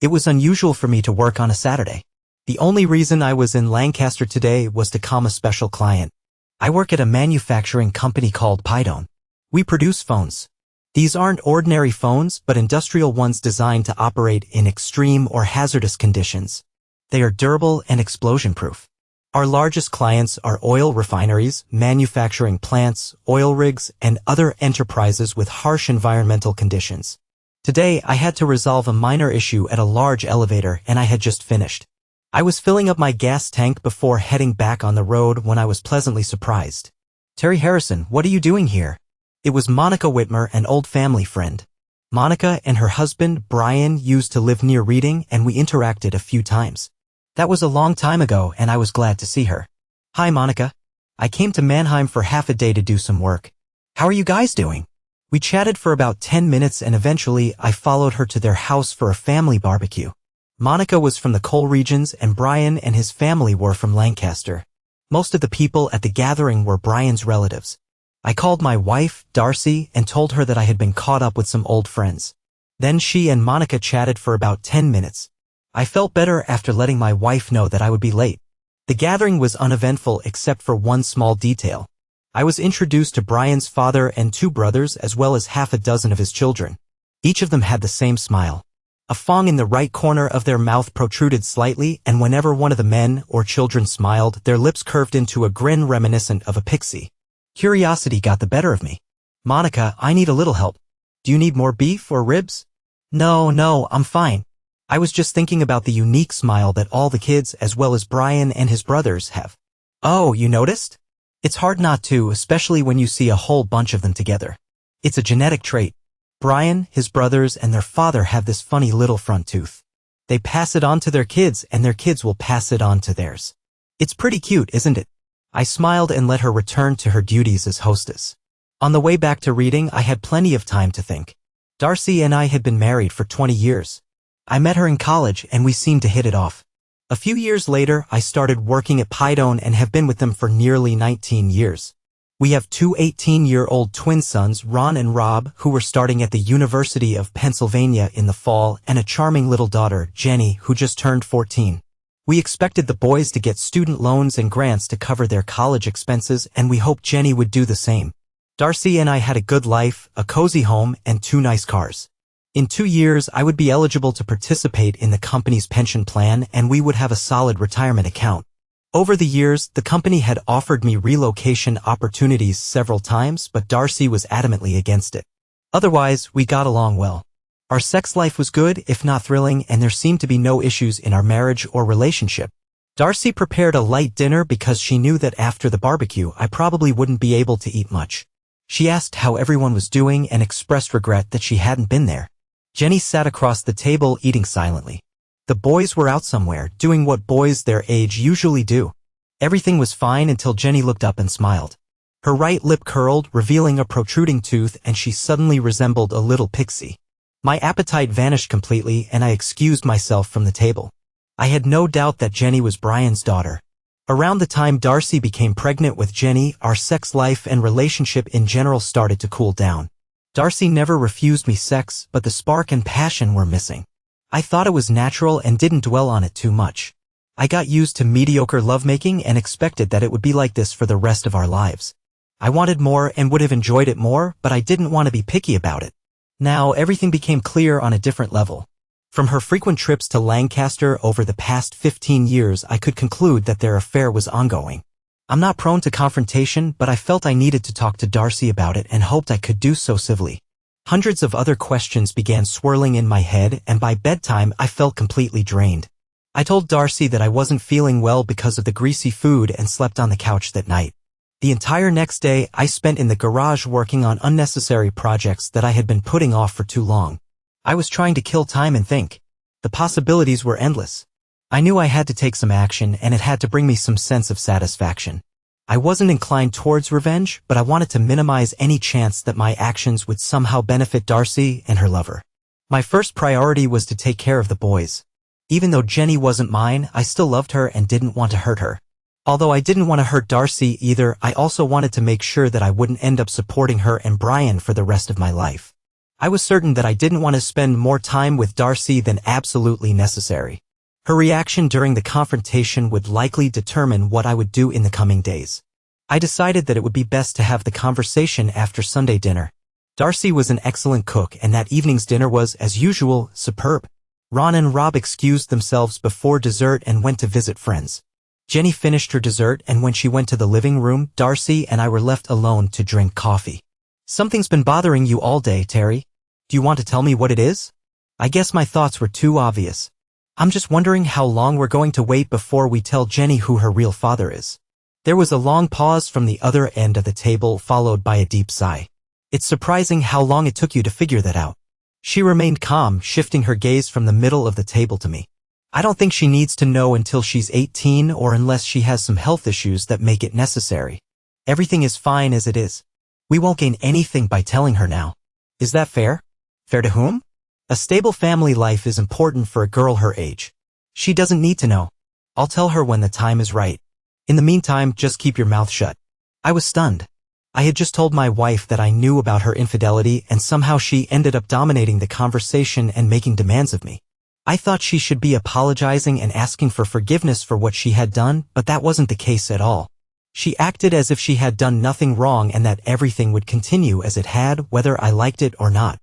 It was unusual for me to work on a Saturday. The only reason I was in Lancaster today was to calm a special client. I work at a manufacturing company called Pidone. We produce phones. These aren't ordinary phones, but industrial ones designed to operate in extreme or hazardous conditions. They are durable and explosion-proof. Our largest clients are oil refineries, manufacturing plants, oil rigs, and other enterprises with harsh environmental conditions. Today, I had to resolve a minor issue at a large elevator, and I had just finished. I was filling up my gas tank before heading back on the road when I was pleasantly surprised. "Terry Harrison, what are you doing here?" It was Monica Whitmer, an old family friend. Monica and her husband, Brian, used to live near Reading, and we interacted a few times. That was a long time ago, and I was glad to see her. "Hi, Monica. I came to Mannheim for half a day to do some work. How are you guys doing?" We chatted for about 10 minutes, and eventually I followed her to their house for a family barbecue. Monica was from the coal regions, and Brian and his family were from Lancaster. Most of the people at the gathering were Brian's relatives. I called my wife, Darcy, and told her that I had been caught up with some old friends. Then she and Monica chatted for about 10 minutes. I felt better after letting my wife know that I would be late. The gathering was uneventful except for one small detail. I was introduced to Brian's father and 2 brothers as well as half a dozen of his children. Each of them had the same smile. A fong in the right corner of their mouth protruded slightly, and whenever one of the men or children smiled, their lips curved into a grin reminiscent of a pixie. Curiosity got the better of me. "Monica, I need a little help. Do you need more beef or ribs?" No, I'm fine. I was just thinking about the unique smile that all the kids as well as Brian and his brothers have." "Oh, you noticed?" "It's hard not to, especially when you see a whole bunch of them together. It's a genetic trait. Brian, his brothers, and their father have this funny little front tooth. They pass it on to their kids, and their kids will pass it on to theirs. It's pretty cute, isn't it?" I smiled and let her return to her duties as hostess. On the way back to Reading, I had plenty of time to think. Darcy and I had been married for 20 years. I met her in college, and we seemed to hit it off. A few years later, I started working at Pidone and have been with them for nearly 19 years. We have 2 18-year-old twin sons, Ron and Rob, who were starting at the University of Pennsylvania in the fall, and a charming little daughter, Jenny, who just turned 14. We expected the boys to get student loans and grants to cover their college expenses, and we hoped Jenny would do the same. Darcy and I had a good life, a cozy home, and 2 nice cars. In 2 years, I would be eligible to participate in the company's pension plan, and we would have a solid retirement account. Over the years, the company had offered me relocation opportunities several times, but Darcy was adamantly against it. Otherwise, we got along well. Our sex life was good, if not thrilling, and there seemed to be no issues in our marriage or relationship. Darcy prepared a light dinner because she knew that after the barbecue, I probably wouldn't be able to eat much. She asked how everyone was doing and expressed regret that she hadn't been there. Jenny sat across the table eating silently. The boys were out somewhere, doing what boys their age usually do. Everything was fine until Jenny looked up and smiled. Her right lip curled, revealing a protruding tooth, and she suddenly resembled a little pixie. My appetite vanished completely, and I excused myself from the table. I had no doubt that Jenny was Brian's daughter. Around the time Darcy became pregnant with Jenny, our sex life and relationship in general started to cool down. Darcy never refused me sex, but the spark and passion were missing. I thought it was natural and didn't dwell on it too much. I got used to mediocre lovemaking and expected that it would be like this for the rest of our lives. I wanted more and would have enjoyed it more, but I didn't want to be picky about it. Now everything became clear on a different level. From her frequent trips to Lancaster over the past 15 years, I could conclude that their affair was ongoing. I'm not prone to confrontation, but I felt I needed to talk to Darcy about it and hoped I could do so civilly. Hundreds of other questions began swirling in my head, and by bedtime I felt completely drained. I told Darcy that I wasn't feeling well because of the greasy food and slept on the couch that night. The entire next day I spent in the garage working on unnecessary projects that I had been putting off for too long. I was trying to kill time and think. The possibilities were endless. I knew I had to take some action, and it had to bring me some sense of satisfaction. I wasn't inclined towards revenge, but I wanted to minimize any chance that my actions would somehow benefit Darcy and her lover. My first priority was to take care of the boys. Even though Jenny wasn't mine, I still loved her and didn't want to hurt her. Although I didn't want to hurt Darcy either, I also wanted to make sure that I wouldn't end up supporting her and Brian for the rest of my life. I was certain that I didn't want to spend more time with Darcy than absolutely necessary. Her reaction during the confrontation would likely determine what I would do in the coming days. I decided that it would be best to have the conversation after Sunday dinner. Darcy was an excellent cook, and that evening's dinner was, as usual, superb. Ron and Rob excused themselves before dessert and went to visit friends. Jenny finished her dessert, and when she went to the living room, Darcy and I were left alone to drink coffee. "Something's been bothering you all day, Terry. Do you want to tell me what it is?" I guess my thoughts were too obvious. "I'm just wondering how long we're going to wait before we tell Jenny who her real father is." There was a long pause from the other end of the table, followed by a deep sigh. "It's surprising how long it took you to figure that out." She remained calm, shifting her gaze from the middle of the table to me. "I don't think she needs to know until she's 18 or unless she has some health issues that make it necessary. Everything is fine as it is. We won't gain anything by telling her now. Is that fair?" "Fair to whom?" "A stable family life is important for a girl her age. She doesn't need to know. I'll tell her when the time is right. In the meantime, just keep your mouth shut." I was stunned. I had just told my wife that I knew about her infidelity, and somehow she ended up dominating the conversation and making demands of me. I thought she should be apologizing and asking for forgiveness for what she had done, but that wasn't the case at all. She acted as if she had done nothing wrong and that everything would continue as it had, whether I liked it or not.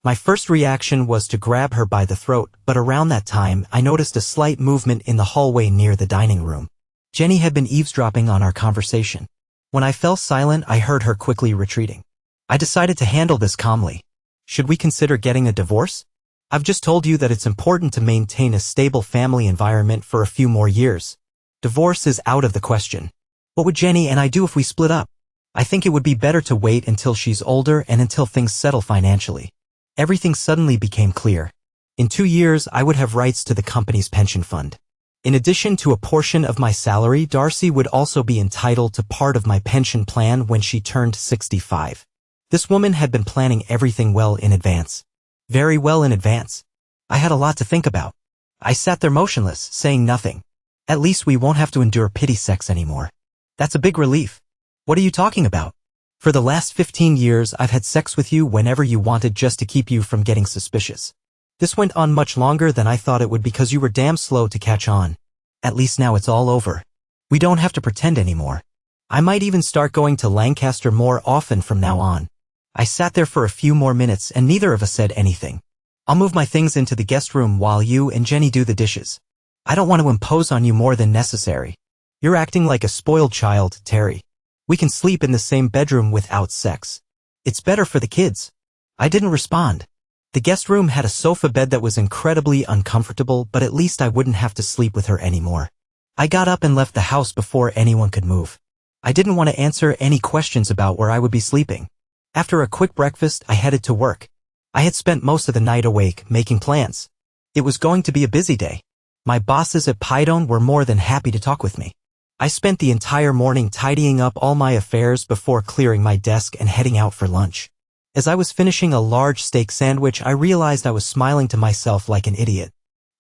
My first reaction was to grab her by the throat, but around that time, I noticed a slight movement in the hallway near the dining room. Jenny had been eavesdropping on our conversation. When I fell silent, I heard her quickly retreating. I decided to handle this calmly. "Should we consider getting a divorce? I've just told you that it's important to maintain a stable family environment for a few more years. Divorce is out of the question. What would Jenny and I do if we split up? I think it would be better to wait until she's older and until things settle financially." Everything suddenly became clear. In 2 years, I would have rights to the company's pension fund. In addition to a portion of my salary, Darcy would also be entitled to part of my pension plan when she turned 65. This woman had been planning everything well in advance. Very well in advance. I had a lot to think about. I sat there motionless, saying nothing. At least we won't have to endure pity sex anymore. That's a big relief. "What are you talking about? For the last 15 years, I've had sex with you whenever you wanted just to keep you from getting suspicious. This went on much longer than I thought it would because you were damn slow to catch on. At least now it's all over. We don't have to pretend anymore. I might even start going to Lancaster more often from now on." I sat there for a few more minutes and neither of us said anything. "I'll move my things into the guest room while you and Jenny do the dishes. I don't want to impose on you more than necessary. You're acting like a spoiled child, Terry. We can sleep in the same bedroom without sex. It's better for the kids." I didn't respond. The guest room had a sofa bed that was incredibly uncomfortable, but at least I wouldn't have to sleep with her anymore. I got up and left the house before anyone could move. I didn't want to answer any questions about where I would be sleeping. After a quick breakfast, I headed to work. I had spent most of the night awake, making plans. It was going to be a busy day. My bosses at Pydone were more than happy to talk with me. I spent the entire morning tidying up all my affairs before clearing my desk and heading out for lunch. As I was finishing a large steak sandwich, I realized I was smiling to myself like an idiot.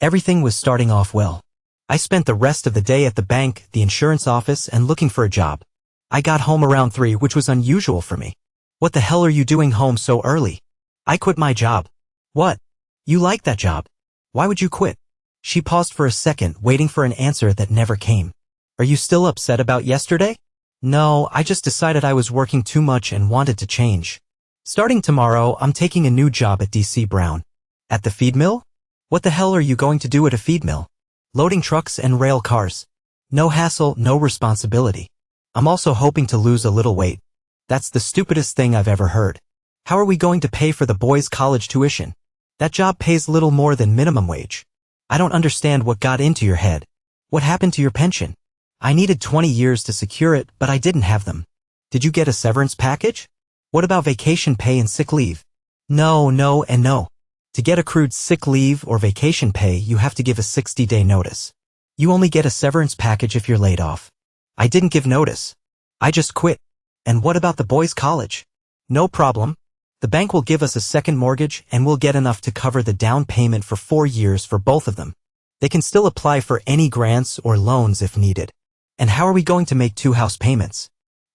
Everything was starting off well. I spent the rest of the day at the bank, the insurance office, and looking for a job. I got home around 3, which was unusual for me. "What the hell are you doing home so early?" "I quit my job." "What? You like that job? Why would you quit?" She paused for a second, waiting for an answer that never came. "Are you still upset about yesterday?" "No, I just decided I was working too much and wanted to change. Starting tomorrow, I'm taking a new job at DC Brown." "At the feed mill?" "What the hell are you going to do at a feed mill?" "Loading trucks and rail cars. No hassle, no responsibility. I'm also hoping to lose a little weight." "That's the stupidest thing I've ever heard. How are we going to pay for the boys' college tuition? That job pays little more than minimum wage. I don't understand what got into your head. What happened to your pension?" "I needed 20 years to secure it, but I didn't have them." "Did you get a severance package?" "What about vacation pay and sick leave?" No, and no. To get accrued sick leave or vacation pay, you have to give a 60-day notice. You only get a severance package if you're laid off. I didn't give notice. I just quit." "And what about the boys' college?" "No problem. The bank will give us a second mortgage and we'll get enough to cover the down payment for 4 years for both of them. They can still apply for any grants or loans if needed." "And how are we going to make 2 house payments?"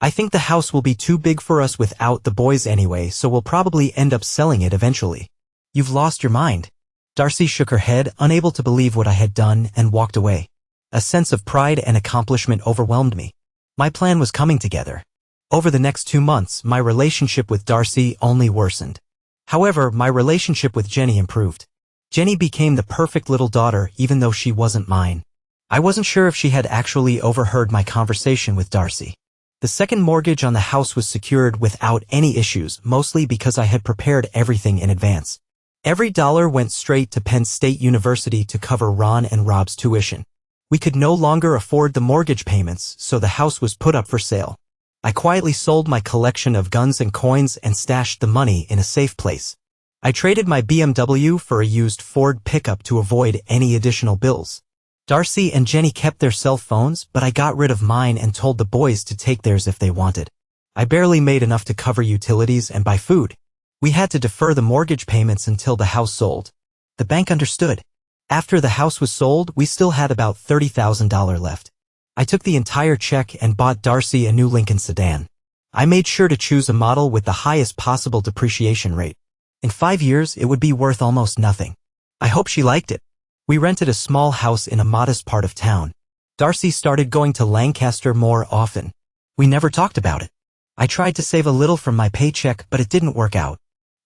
I think the house will be too big for us without the boys anyway, so we'll probably end up selling it eventually. You've lost your mind. Darcy shook her head, unable to believe what I had done, and walked away. A sense of pride and accomplishment overwhelmed me. My plan was coming together. Over the next 2 months, my relationship with Darcy only worsened. However, my relationship with Jenny improved. Jenny became the perfect little daughter, even though she wasn't mine. I wasn't sure if she had actually overheard my conversation with Darcy. The second mortgage on the house was secured without any issues, mostly because I had prepared everything in advance. Every dollar went straight to Penn State University to cover Ron and Rob's tuition. We could no longer afford the mortgage payments, so the house was put up for sale. I quietly sold my collection of guns and coins and stashed the money in a safe place. I traded my BMW for a used Ford pickup to avoid any additional bills. Darcy and Jenny kept their cell phones, but I got rid of mine and told the boys to take theirs if they wanted. I barely made enough to cover utilities and buy food. We had to defer the mortgage payments until the house sold. The bank understood. After the house was sold, we still had about $30,000 left. I took the entire check and bought Darcy a new Lincoln sedan. I made sure to choose a model with the highest possible depreciation rate. In 5 years, it would be worth almost nothing. I hope she liked it. We rented a small house in a modest part of town. Darcy started going to Lancaster more often. We never talked about it. I tried to save a little from my paycheck, but it didn't work out.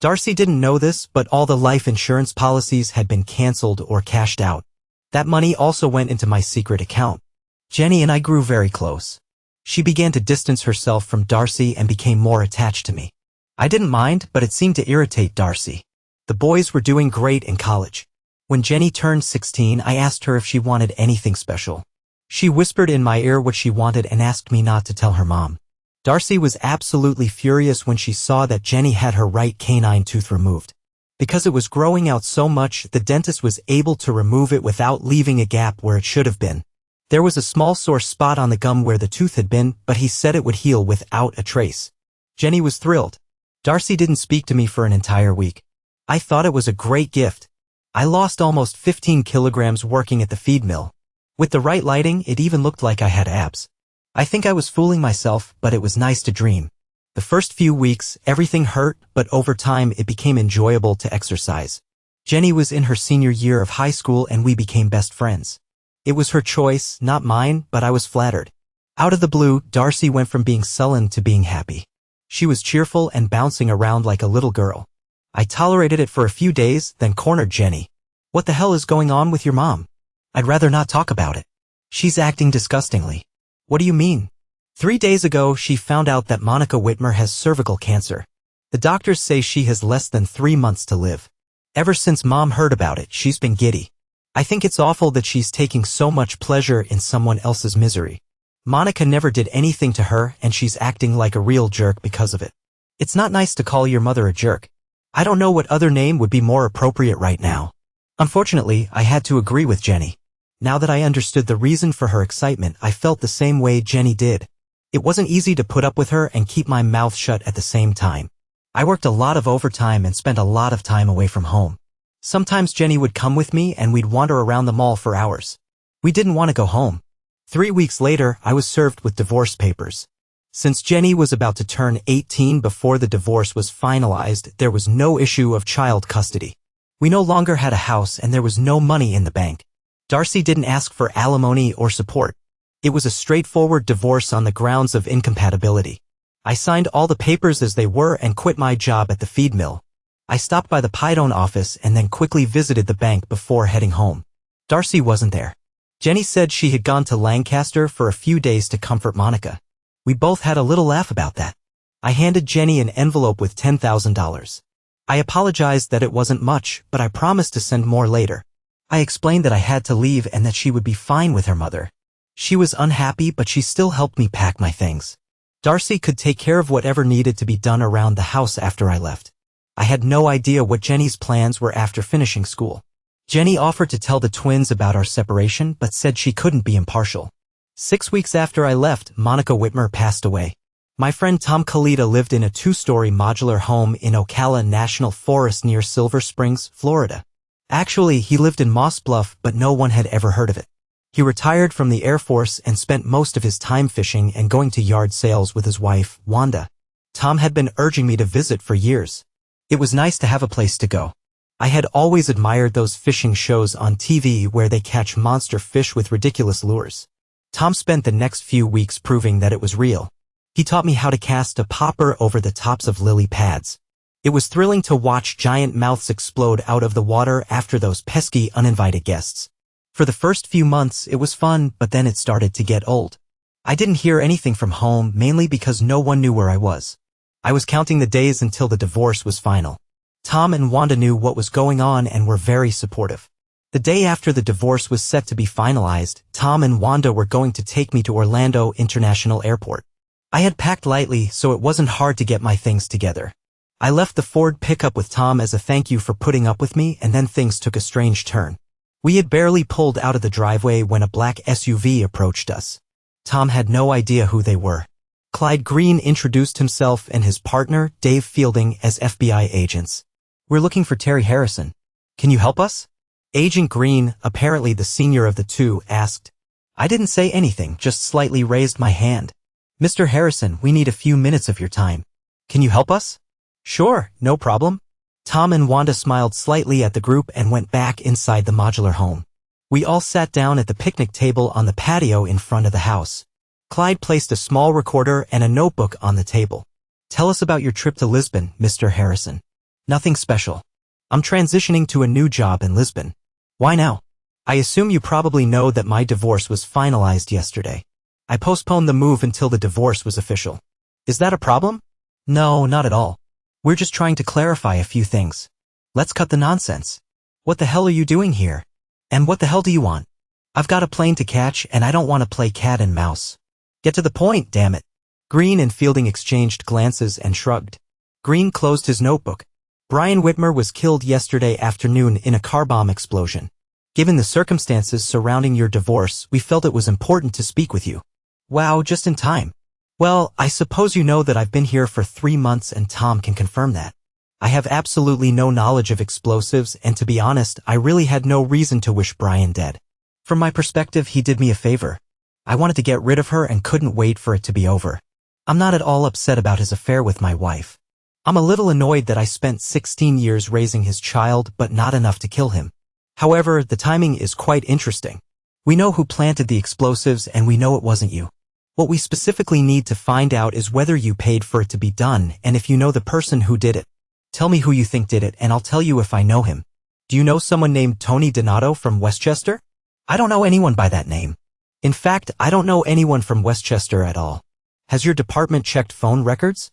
Darcy didn't know this, but all the life insurance policies had been canceled or cashed out. That money also went into my secret account. Jenny and I grew very close. She began to distance herself from Darcy and became more attached to me. I didn't mind, but it seemed to irritate Darcy. The boys were doing great in college. When Jenny turned 16, I asked her if she wanted anything special. She whispered in my ear what she wanted and asked me not to tell her mom. Darcy was absolutely furious when she saw that Jenny had her right canine tooth removed. Because it was growing out so much, the dentist was able to remove it without leaving a gap where it should have been. There was a small sore spot on the gum where the tooth had been, but he said it would heal without a trace. Jenny was thrilled. Darcy didn't speak to me for an entire week. I thought it was a great gift. I lost almost 15 kilograms working at the feed mill. With the right lighting, it even looked like I had abs. I think I was fooling myself, but it was nice to dream. The first few weeks, everything hurt, but over time it became enjoyable to exercise. Jenny was in her senior year of high school and we became best friends. It was her choice, not mine, but I was flattered. Out of the blue, Darcy went from being sullen to being happy. She was cheerful and bouncing around like a little girl. I tolerated it for a few days, then cornered Jenny. What the hell is going on with your mom? I'd rather not talk about it. She's acting disgustingly. What do you mean? 3 days ago, she found out that Monica Whitmer has cervical cancer. The doctors say she has less than 3 months to live. Ever since Mom heard about it, she's been giddy. I think it's awful that she's taking so much pleasure in someone else's misery. Monica never did anything to her, and she's acting like a real jerk because of it. It's not nice to call your mother a jerk. I don't know what other name would be more appropriate right now. Unfortunately, I had to agree with Jenny. Now that I understood the reason for her excitement, I felt the same way Jenny did. It wasn't easy to put up with her and keep my mouth shut at the same time. I worked a lot of overtime and spent a lot of time away from home. Sometimes Jenny would come with me and we'd wander around the mall for hours. We didn't want to go home. 3 weeks later, I was served with divorce papers. Since Jenny was about to turn 18 before the divorce was finalized, there was no issue of child custody. We no longer had a house and there was no money in the bank. Darcy didn't ask for alimony or support. It was a straightforward divorce on the grounds of incompatibility. I signed all the papers as they were and quit my job at the feed mill. I stopped by the Pidone office and then quickly visited the bank before heading home. Darcy wasn't there. Jenny said she had gone to Lancaster for a few days to comfort Monica. We both had a little laugh about that. I handed Jenny an envelope with $10,000. I apologized that it wasn't much, but I promised to send more later. I explained that I had to leave and that she would be fine with her mother. She was unhappy, but she still helped me pack my things. Darcy could take care of whatever needed to be done around the house after I left. I had no idea what Jenny's plans were after finishing school. Jenny offered to tell the twins about our separation, but said she couldn't be impartial. 6 weeks after I left, Monica Whitmer passed away. My friend Tom Kalita lived in a 2-story modular home in Ocala National Forest near Silver Springs, Florida. Actually, he lived in Moss Bluff, but no one had ever heard of it. He retired from the Air Force and spent most of his time fishing and going to yard sales with his wife, Wanda. Tom had been urging me to visit for years. It was nice to have a place to go. I had always admired those fishing shows on TV where they catch monster fish with ridiculous lures. Tom spent the next few weeks proving that it was real. He taught me how to cast a popper over the tops of lily pads. It was thrilling to watch giant mouths explode out of the water after those pesky uninvited guests. For the first few months, it was fun, but then it started to get old. I didn't hear anything from home, mainly because no one knew where I was. I was counting the days until the divorce was final. Tom and Wanda knew what was going on and were very supportive. The day after the divorce was set to be finalized, Tom and Wanda were going to take me to Orlando International Airport. I had packed lightly, so it wasn't hard to get my things together. I left the Ford pickup with Tom as a thank you for putting up with me, and then things took a strange turn. We had barely pulled out of the driveway when a black SUV approached us. Tom had no idea who they were. Clyde Green introduced himself and his partner, Dave Fielding, as FBI agents. "We're looking for Terry Harrison. Can you help us?" Agent Green, apparently the senior of the two, asked. I didn't say anything, just slightly raised my hand. "Mr. Harrison, we need a few minutes of your time. Can you help us?" "Sure, no problem." Tom and Wanda smiled slightly at the group and went back inside the modular home. We all sat down at the picnic table on the patio in front of the house. Clyde placed a small recorder and a notebook on the table. "Tell us about your trip to Lisbon, Mr. Harrison." "Nothing special. I'm transitioning to a new job in Lisbon." "Why now?" "I assume you probably know that my divorce was finalized yesterday. I postponed the move until the divorce was official." "Is that a problem?" "No, not at all. We're just trying to clarify a few things. Let's cut the nonsense. What the hell are you doing here? And what the hell do you want?" "I've got a plane to catch and I don't want to play cat and mouse." "Get to the point, damn it." Green and Fielding exchanged glances and shrugged. Green closed his notebook. "Brian Whitmer was killed yesterday afternoon in a car bomb explosion. Given the circumstances surrounding your divorce, we felt it was important to speak with you." "Wow, just in time. Well, I suppose you know that I've been here for 3 months and Tom can confirm that. I have absolutely no knowledge of explosives, and to be honest, I really had no reason to wish Brian dead. From my perspective, he did me a favor. I wanted to get rid of her and couldn't wait for it to be over. I'm not at all upset about his affair with my wife. I'm a little annoyed that I spent 16 years raising his child, but not enough to kill him. However, the timing is quite interesting. We know who planted the explosives and we know it wasn't you. What we specifically need to find out is whether you paid for it to be done and if you know the person who did it. Tell me who you think did it and I'll tell you if I know him. Do you know someone named Tony Donato from Westchester?" "I don't know anyone by that name. In fact, I don't know anyone from Westchester at all." "Has your department checked phone records?"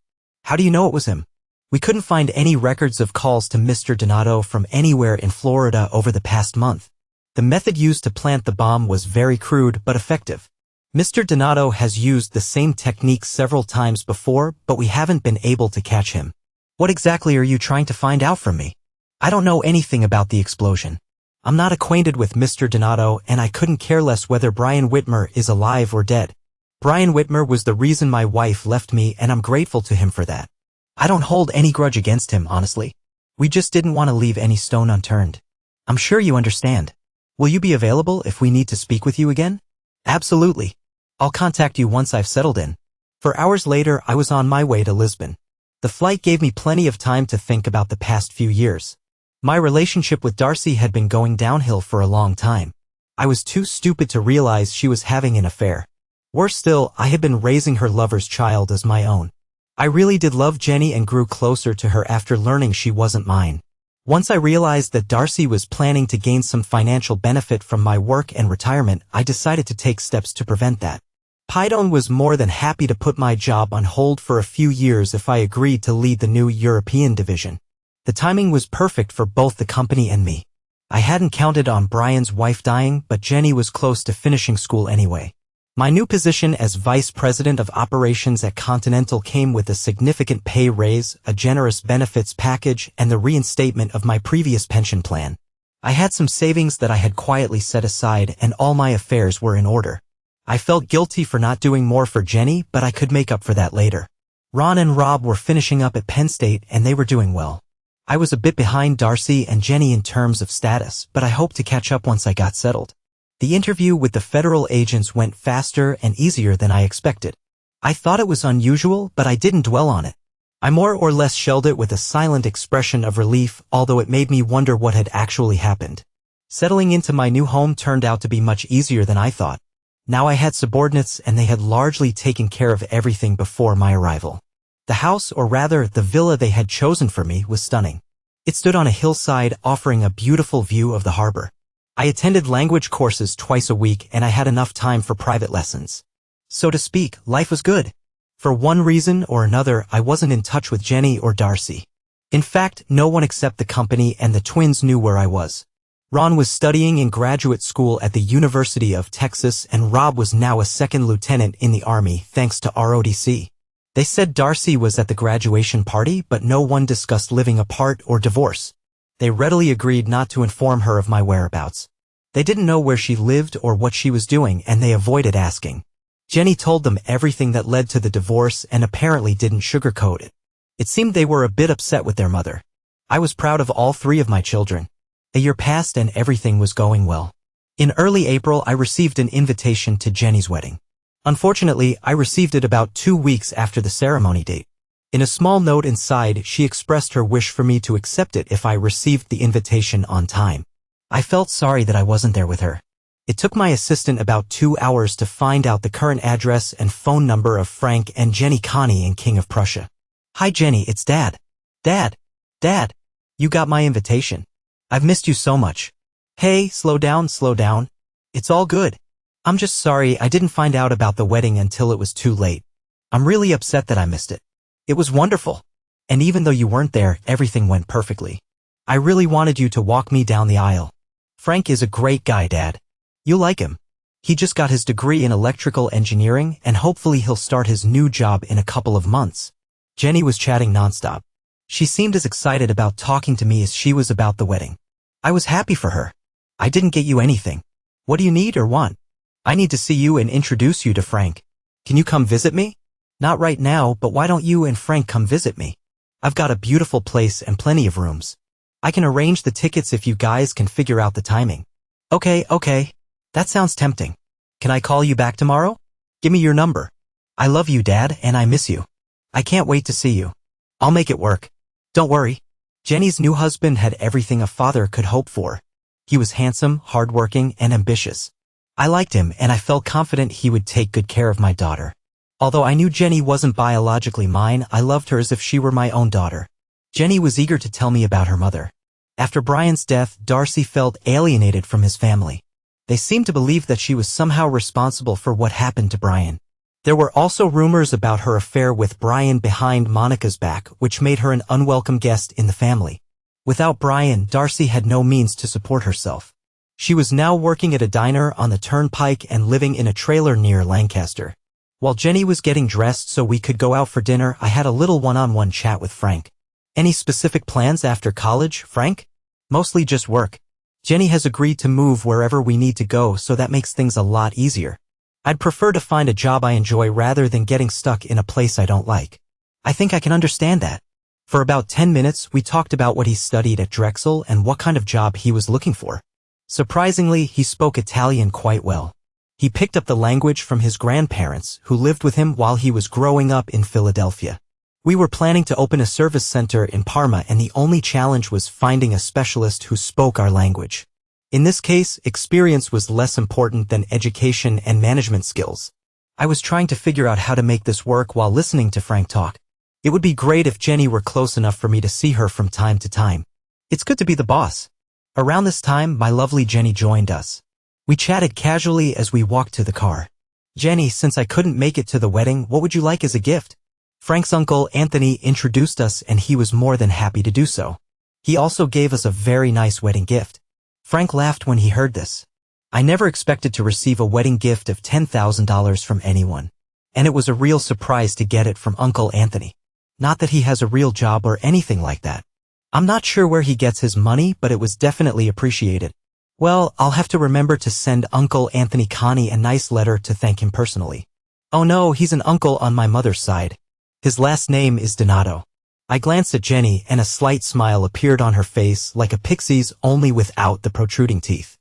"How do you know it was him?" "We couldn't find any records of calls to Mr. Donato from anywhere in Florida over the past month. The method used to plant the bomb was very crude but effective. Mr. Donato has used the same technique several times before, but we haven't been able to catch him." "What exactly are you trying to find out from me?" "I don't know anything about the explosion. I'm not acquainted with Mr. Donato and I couldn't care less whether Brian Whitmer is alive or dead. Brian Whitmer was the reason my wife left me and I'm grateful to him for that. I don't hold any grudge against him, honestly. We just didn't want to leave any stone unturned. I'm sure you understand. Will you be available if we need to speak with you again?" "Absolutely. I'll contact you once I've settled in." For hours later, I was on my way to Lisbon. The flight gave me plenty of time to think about the past few years. My relationship with Darcy had been going downhill for a long time. I was too stupid to realize she was having an affair. Worse still, I had been raising her lover's child as my own. I really did love Jenny and grew closer to her after learning she wasn't mine. Once I realized that Darcy was planning to gain some financial benefit from my work and retirement, I decided to take steps to prevent that. Pydon was more than happy to put my job on hold for a few years if I agreed to lead the new European division. The timing was perfect for both the company and me. I hadn't counted on Brian's wife dying, but Jenny was close to finishing school anyway. My new position as Vice President of Operations at Continental came with a significant pay raise, a generous benefits package, and the reinstatement of my previous pension plan. I had some savings that I had quietly set aside, and all my affairs were in order. I felt guilty for not doing more for Jenny, but I could make up for that later. Ron and Rob were finishing up at Penn State, and they were doing well. I was a bit behind Darcy and Jenny in terms of status, but I hoped to catch up once I got settled. The interview with the federal agents went faster and easier than I expected. I thought it was unusual, but I didn't dwell on it. I more or less shelled it with a silent expression of relief, although it made me wonder what had actually happened. Settling into my new home turned out to be much easier than I thought. Now I had subordinates and they had largely taken care of everything before my arrival. The house, or rather the villa they had chosen for me, was stunning. It stood on a hillside, offering a beautiful view of the harbor. I attended language courses twice a week and I had enough time for private lessons. So to speak, life was good. For one reason or another, I wasn't in touch with Jenny or Darcy. In fact, no one except the company and the twins knew where I was. Ron was studying in graduate school at the University of Texas and Rob was now a second lieutenant in the Army thanks to ROTC. They said Darcy was at the graduation party, but no one discussed living apart or divorce. They readily agreed not to inform her of my whereabouts. They didn't know where she lived or what she was doing and they avoided asking. Jenny told them everything that led to the divorce and apparently didn't sugarcoat it. It seemed they were a bit upset with their mother. I was proud of all three of my children. A year passed and everything was going well. In early April, I received an invitation to Jenny's wedding. Unfortunately, I received it about 2 weeks after the ceremony date. In a small note inside, she expressed her wish for me to accept it if I received the invitation on time. I felt sorry that I wasn't there with her. It took my assistant about 2 hours to find out the current address and phone number of Frank and Jenny Connie in King of Prussia. Hi Jenny, it's Dad. Dad, you got my invitation. I've missed you so much. Hey, slow down. It's all good. I'm just sorry I didn't find out about the wedding until it was too late. I'm really upset that I missed it. It was wonderful. And even though you weren't there, everything went perfectly. I really wanted you to walk me down the aisle. Frank is a great guy, Dad. You'll like him. He just got his degree in electrical engineering and hopefully he'll start his new job in a couple of months. Jenny was chatting nonstop. She seemed as excited about talking to me as she was about the wedding. I was happy for her. I didn't get you anything. What do you need or want? I need to see you and introduce you to Frank. Can you come visit me? Not right now, but why don't you and Frank come visit me? I've got a beautiful place and plenty of rooms. I can arrange the tickets if you guys can figure out the timing. Okay. That sounds tempting. Can I call you back tomorrow? Give me your number. I love you, Dad, and I miss you. I can't wait to see you. I'll make it work. Don't worry. Jenny's new husband had everything a father could hope for. He was handsome, hardworking, and ambitious. I liked him and I felt confident he would take good care of my daughter. Although I knew Jenny wasn't biologically mine, I loved her as if she were my own daughter. Jenny was eager to tell me about her mother. After Brian's death, Darcy felt alienated from his family. They seemed to believe that she was somehow responsible for what happened to Brian. There were also rumors about her affair with Brian behind Monica's back, which made her an unwelcome guest in the family. Without Brian, Darcy had no means to support herself. She was now working at a diner on the turnpike and living in a trailer near Lancaster. While Jenny was getting dressed so we could go out for dinner, I had a little one-on-one chat with Frank. Any specific plans after college, Frank? Mostly just work. Jenny has agreed to move wherever we need to go, so that makes things a lot easier. I'd prefer to find a job I enjoy rather than getting stuck in a place I don't like. I think I can understand that. For about 10 minutes, we talked about what he studied at Drexel and what kind of job he was looking for. Surprisingly, he spoke Italian quite well. He picked up the language from his grandparents, who lived with him while he was growing up in Philadelphia. We were planning to open a service center in Parma, and the only challenge was finding a specialist who spoke our language. In this case, experience was less important than education and management skills. I was trying to figure out how to make this work while listening to Frank talk. It would be great if Jenny were close enough for me to see her from time to time. It's good to be the boss. Around this time, my lovely Jenny joined us. We chatted casually as we walked to the car. Jenny, since I couldn't make it to the wedding, what would you like as a gift? Frank's uncle, Anthony, introduced us and he was more than happy to do so. He also gave us a very nice wedding gift. Frank laughed when he heard this. I never expected to receive a wedding gift of $10,000 from anyone. And it was a real surprise to get it from Uncle Anthony. Not that he has a real job or anything like that. I'm not sure where he gets his money, but it was definitely appreciated. Well, I'll have to remember to send Uncle Anthony Connie a nice letter to thank him personally. Oh no, he's an uncle on my mother's side. His last name is Donato. I glanced at Jenny and a slight smile appeared on her face like a pixie's, only without the protruding teeth.